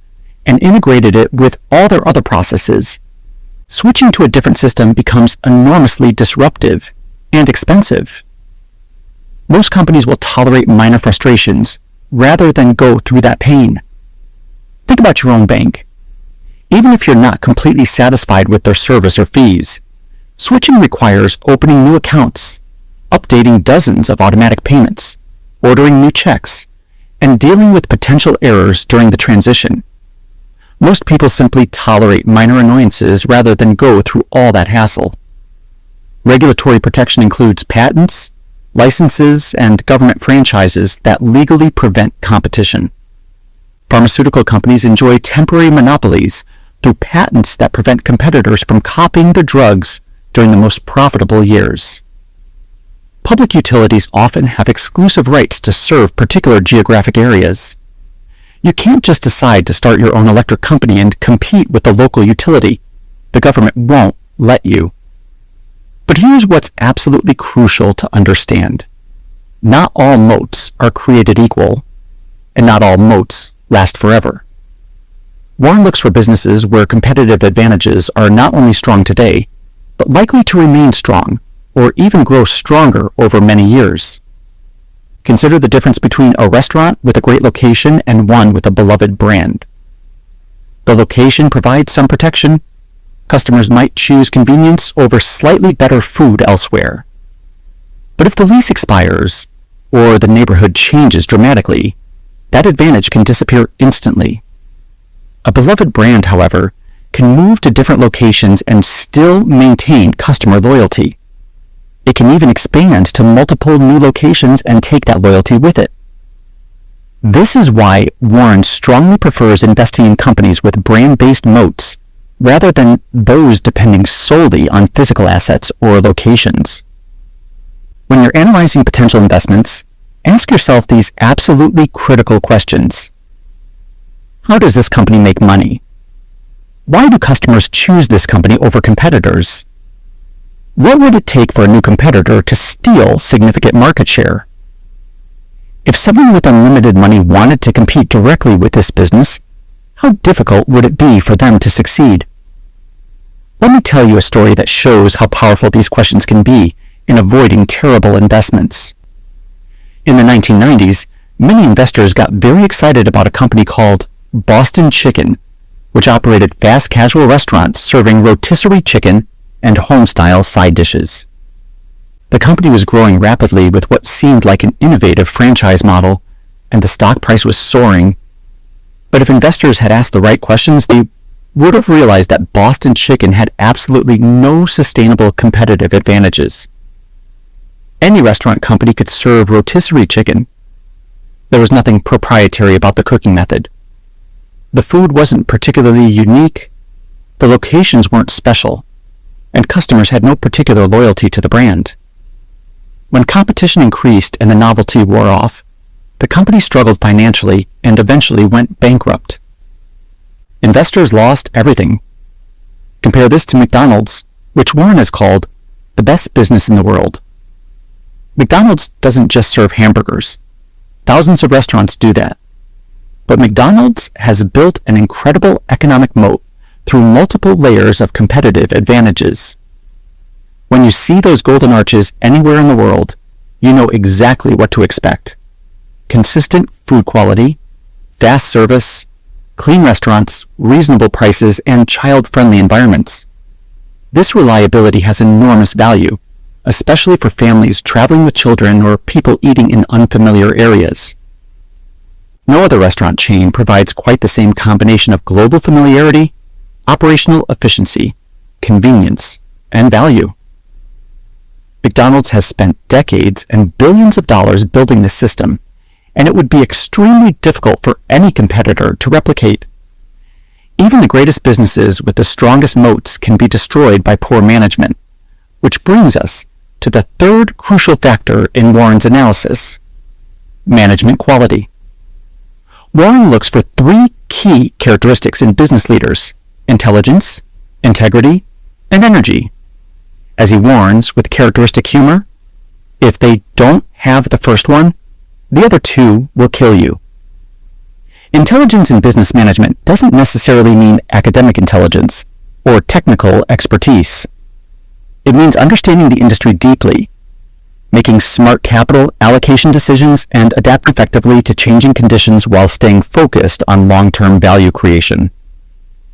and integrated it with all their other processes, switching to a different system becomes enormously disruptive and expensive. Most companies will tolerate minor frustrations rather than go through that pain. Think about your own bank. Even if you're not completely satisfied with their service or fees, switching requires opening new accounts, updating dozens of automatic payments, ordering new checks, and dealing with potential errors during the transition. Most people simply tolerate minor annoyances rather than go through all that hassle. Regulatory protection includes patents, licenses, and government franchises that legally prevent competition. Pharmaceutical companies enjoy temporary monopolies through patents that prevent competitors from copying their drugs during the most profitable years. Public utilities often have exclusive rights to serve particular geographic areas. You can't just decide to start your own electric company and compete with the local utility. The government won't let you. But here's what's absolutely crucial to understand. Not all moats are created equal, and not all moats last forever. Warren looks for businesses where competitive advantages are not only strong today, but likely to remain strong or even grow stronger over many years. Consider the difference between a restaurant with a great location and one with a beloved brand. The location provides some protection. Customers might choose convenience over slightly better food elsewhere. But if the lease expires, or the neighborhood changes dramatically, that advantage can disappear instantly. A beloved brand, however, can move to different locations and still maintain customer loyalty. It can even expand to multiple new locations and take that loyalty with it. This is why Warren strongly prefers investing in companies with brand-based moats rather than those depending solely on physical assets or locations. When you're analyzing potential investments, ask yourself these absolutely critical questions. How does this company make money? Why do customers choose this company over competitors? What would it take for a new competitor to steal significant market share? If someone with unlimited money wanted to compete directly with this business, how difficult would it be for them to succeed? Let me tell you a story that shows how powerful these questions can be in avoiding terrible investments. In the 1990s, many investors got very excited about a company called Boston Chicken, which operated fast casual restaurants serving rotisserie chicken and home-style side dishes. The company was growing rapidly with what seemed like an innovative franchise model, and the stock price was soaring. But if investors had asked the right questions, they would have realized that Boston Chicken had absolutely no sustainable competitive advantages. Any restaurant company could serve rotisserie chicken. There was nothing proprietary about the cooking method. The food wasn't particularly unique, the locations weren't special, and customers had no particular loyalty to the brand. When competition increased and the novelty wore off, the company struggled financially and eventually went bankrupt. Investors lost everything. Compare this to McDonald's, which Warren has called the best business in the world. McDonald's doesn't just serve hamburgers. Thousands of restaurants do that. But McDonald's has built an incredible economic moat through multiple layers of competitive advantages. When you see those golden arches anywhere in the world, you know exactly what to expect. Consistent food quality, fast service, clean restaurants, reasonable prices, and child-friendly environments. This reliability has enormous value, especially for families traveling with children or people eating in unfamiliar areas. No other restaurant chain provides quite the same combination of global familiarity, operational efficiency, convenience, and value. McDonald's has spent decades and billions of dollars building this system, and it would be extremely difficult for any competitor to replicate. Even the greatest businesses with the strongest moats can be destroyed by poor management, which brings us to the third crucial factor in Warren's analysis: management quality. Warren looks for three key characteristics in business leaders: intelligence, integrity, and energy. As he warns with characteristic humor, if they don't have the first one, the other two will kill you. Intelligence in business management doesn't necessarily mean academic intelligence or technical expertise. It means understanding the industry deeply, making smart capital allocation decisions, and adapting effectively to changing conditions while staying focused on long-term value creation.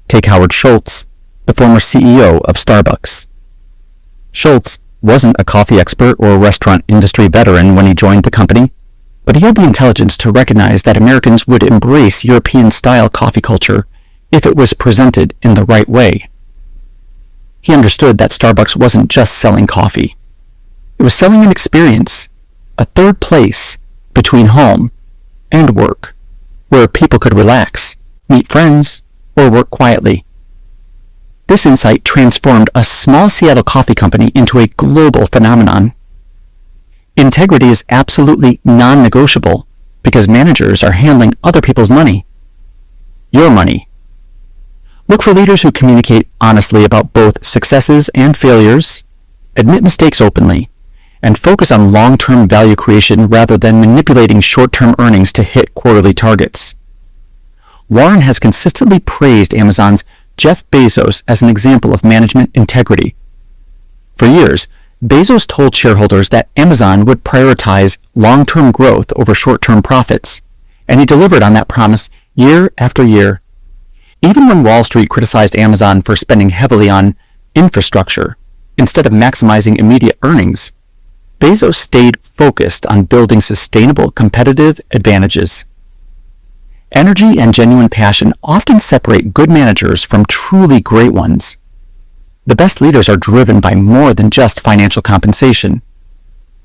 Take Howard Schultz, the former CEO of Starbucks. Schultz wasn't a coffee expert or restaurant industry veteran when he joined the company, but he had the intelligence to recognize that Americans would embrace European-style coffee culture if it was presented in the right way. He understood that Starbucks wasn't just selling coffee. It was selling an experience, a third place between home and work, where people could relax, meet friends, or work quietly. This insight transformed a small Seattle coffee company into a global phenomenon. Integrity is absolutely non-negotiable because managers are handling other people's money. Your money. Look for leaders who communicate honestly about both successes and failures, admit mistakes openly, and focus on long-term value creation rather than manipulating short-term earnings to hit quarterly targets. Warren has consistently praised Amazon's Jeff Bezos as an example of management integrity. For years, Bezos told shareholders that Amazon would prioritize long-term growth over short-term profits, and he delivered on that promise year after year. Even when Wall Street criticized Amazon for spending heavily on infrastructure instead of maximizing immediate earnings, Bezos stayed focused on building sustainable competitive advantages. Energy and genuine passion often separate good managers from truly great ones. The best leaders are driven by more than just financial compensation.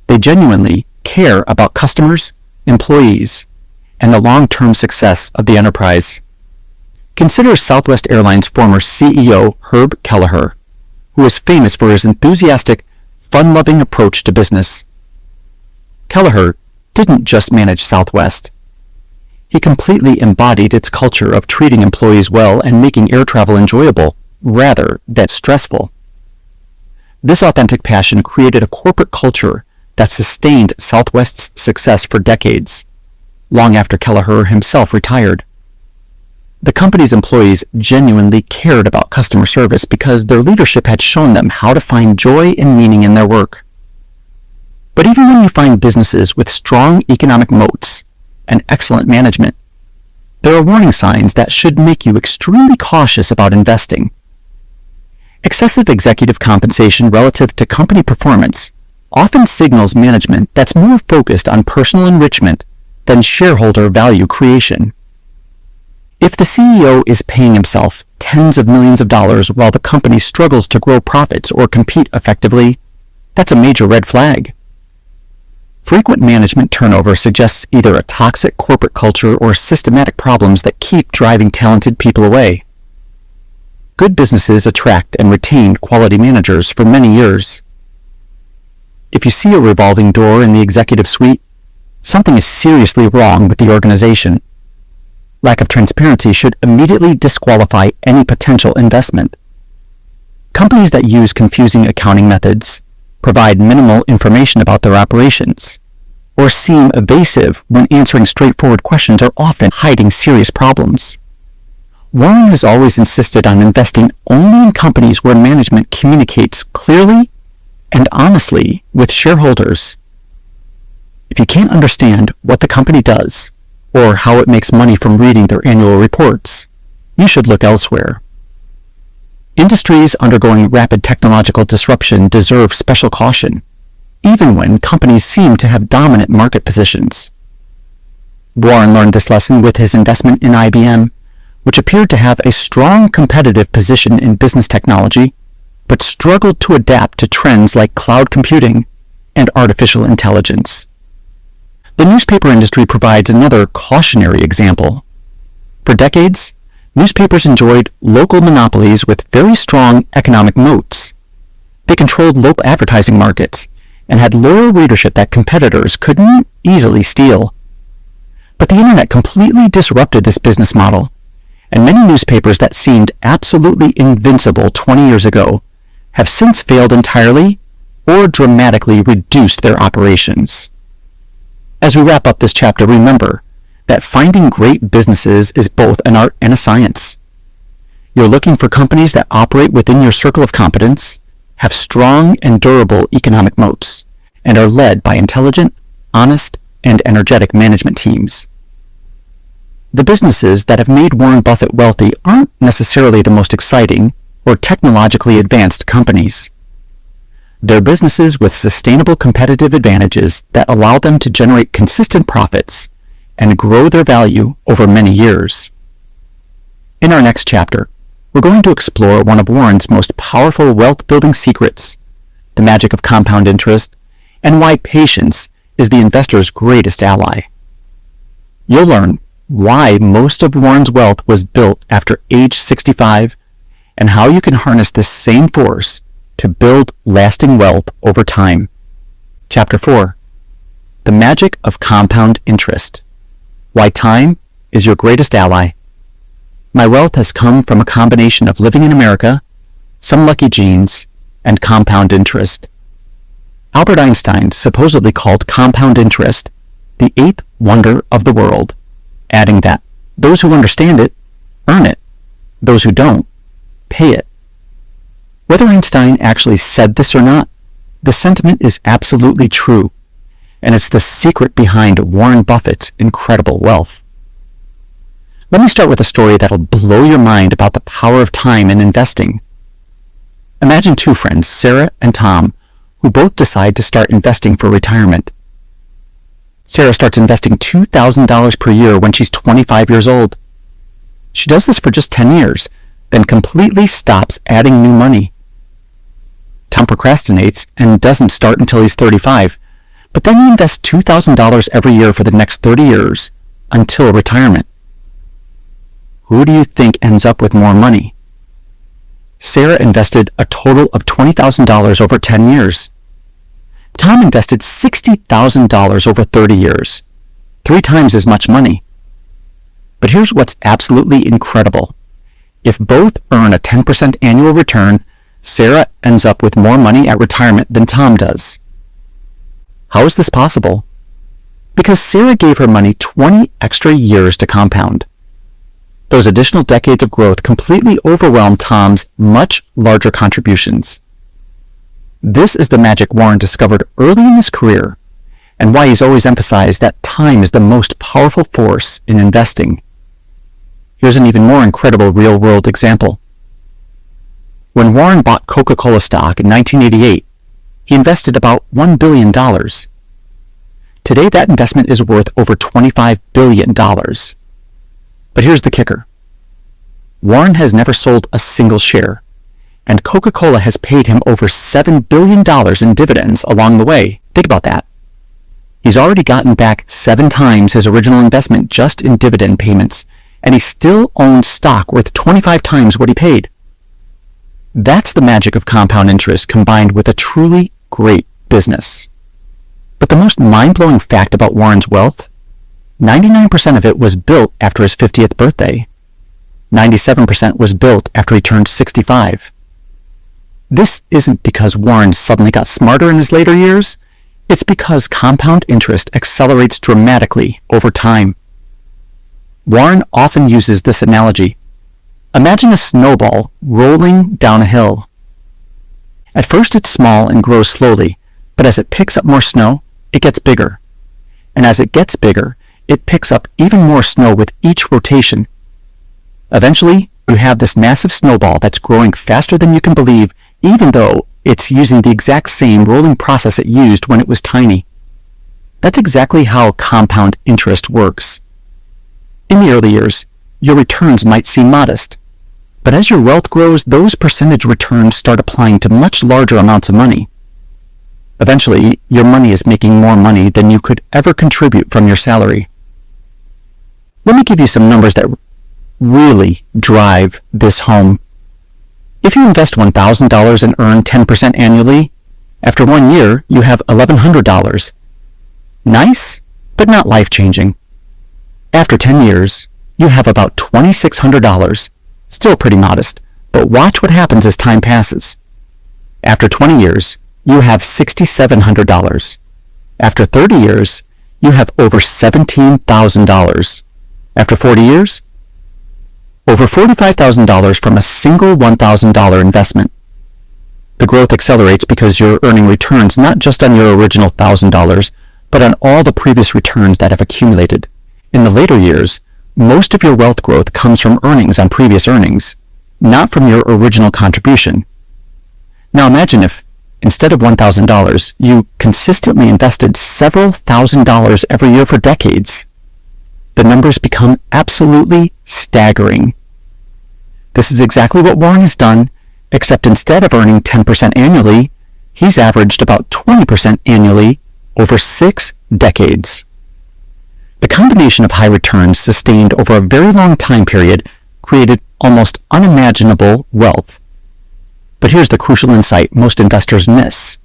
They genuinely care about customers, employees, and the long-term success of the enterprise. Consider Southwest Airlines former CEO Herb Kelleher, who is famous for his enthusiastic, fun-loving approach to business. Kelleher didn't just manage Southwest. He completely embodied its culture of treating employees well and making air travel enjoyable, rather than stressful. This authentic passion created a corporate culture that sustained Southwest's success for decades, long after Kelleher himself retired. The company's employees genuinely cared about customer service because their leadership had shown them how to find joy and meaning in their work. But even when you find businesses with strong economic moats and excellent management, there are warning signs that should make you extremely cautious about investing. Excessive executive compensation relative to company performance often signals management that's more focused on personal enrichment than shareholder value creation. If the CEO is paying himself tens of millions of dollars while the company struggles to grow profits or compete effectively, that's a major red flag. Frequent management turnover suggests either a toxic corporate culture or systematic problems that keep driving talented people away. Good businesses attract and retain quality managers for many years. If you see a revolving door in the executive suite, something is seriously wrong with the organization. Lack of transparency should immediately disqualify any potential investment. Companies that use confusing accounting methods, provide minimal information about their operations, or seem evasive when answering straightforward questions are often hiding serious problems. Warren has always insisted on investing only in companies where management communicates clearly and honestly with shareholders. If you can't understand what the company does, or how it makes money from reading their annual reports, you should look elsewhere. Industries undergoing rapid technological disruption deserve special caution, even when companies seem to have dominant market positions. Warren learned this lesson with his investment in IBM, which appeared to have a strong competitive position in business technology, but struggled to adapt to trends like cloud computing and artificial intelligence. The newspaper industry provides another cautionary example. For decades, newspapers enjoyed local monopolies with very strong economic moats. They controlled local advertising markets and had loyal readership that competitors couldn't easily steal. But the internet completely disrupted this business model, and many newspapers that seemed absolutely invincible 20 years ago have since failed entirely or dramatically reduced their operations. As we wrap up this chapter, remember that finding great businesses is both an art and a science. You're looking for companies that operate within your circle of competence, have strong and durable economic moats, and are led by intelligent, honest, and energetic management teams. The businesses that have made Warren Buffett wealthy aren't necessarily the most exciting or technologically advanced companies. They're businesses with sustainable competitive advantages that allow them to generate consistent profits and grow their value over many years. In our next chapter, we're going to explore one of Warren's most powerful wealth-building secrets, the magic of compound interest, and why patience is the investor's greatest ally. You'll learn why most of Warren's wealth was built after age 65 and how you can harness this same force to build lasting wealth over time. Chapter 4. The Magic of Compound Interest. Why time is your greatest ally. My wealth has come from a combination of living in America, some lucky genes, and compound interest. Albert Einstein supposedly called compound interest the eighth wonder of the world, adding that those who understand it earn it, those who don't pay it. Whether Einstein actually said this or not, the sentiment is absolutely true, and it's the secret behind Warren Buffett's incredible wealth. Let me start with a story that'll blow your mind about the power of time in investing. Imagine two friends, Sarah and Tom, who both decide to start investing for retirement. Sarah starts investing $2,000 per year when she's 25 years old. She does this for just 10 years, then completely stops adding new money. Tom procrastinates and doesn't start until he's 35, but then he invests $2,000 every year for the next 30 years until retirement. who do you think ends up with more money? Sarah invested a total of $20,000 over 10 years. Tom invested $60,000 over 30 years, 3 times as much money. But here's what's absolutely incredible. If both earn a 10% annual return, Sarah ends up with more money at retirement than Tom does. How is this possible? Because Sarah gave her money 20 extra years to compound. Those additional decades of growth completely overwhelmed Tom's much larger contributions. This is the magic Warren discovered early in his career, and why he's always emphasized that time is the most powerful force in investing. Here's an even more incredible real-world example. When Warren bought Coca-Cola stock in 1988, he invested about $1 billion. Today, that investment is worth over $25 billion. But here's the kicker. Warren has never sold a single share, and Coca-Cola has paid him over $7 billion in dividends along the way. Think about that. He's already gotten back 7 times his original investment just in dividend payments, and he still owns stock worth 25 times what he paid. That's the magic of compound interest combined with a truly great business. But the most mind-blowing fact about Warren's wealth? 99% of it was built after his 50th birthday. 97% was built after he turned 65. This isn't because Warren suddenly got smarter in his later years. It's because compound interest accelerates dramatically over time. Warren often uses this analogy. Imagine a snowball rolling down a hill. At first it's small and grows slowly, but as it picks up more snow, it gets bigger. And as it gets bigger, it picks up even more snow with each rotation. Eventually, you have this massive snowball that's growing faster than you can believe, even though it's using the exact same rolling process it used when it was tiny. That's exactly how compound interest works. In the early years, your returns might seem modest, but as your wealth grows, those percentage returns start applying to much larger amounts of money. Eventually, your money is making more money than you could ever contribute from your salary. Let me give you some numbers that really drive this home. If you invest $1,000 and earn 10% annually, after 1 year, you have $1,100. Nice, but not life-changing. After 10 years, you have about $2,600. Still pretty modest, but watch what happens as time passes. After 20 years, you have $6,700. After 30 years, you have over $17,000. After 40 years, over $45,000 from a single $1,000 investment. The growth accelerates because you're earning returns not just on your original $1,000, but on all the previous returns that have accumulated. In the later years, most of your wealth growth comes from earnings on previous earnings, not from your original contribution. Now imagine if, instead of $1,000, you consistently invested several $1,000s every year for decades. The numbers become absolutely staggering. This is exactly what Warren has done, except instead of earning 10% annually, he's averaged about 20% annually over 6 decades. The combination of high returns sustained over a very long time period created almost unimaginable wealth. But here's the crucial insight most investors miss.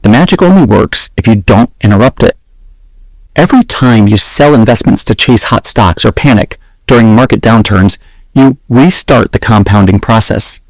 The magic only works if you don't interrupt it. Every time you sell investments to chase hot stocks or panic during market downturns, you restart the compounding process.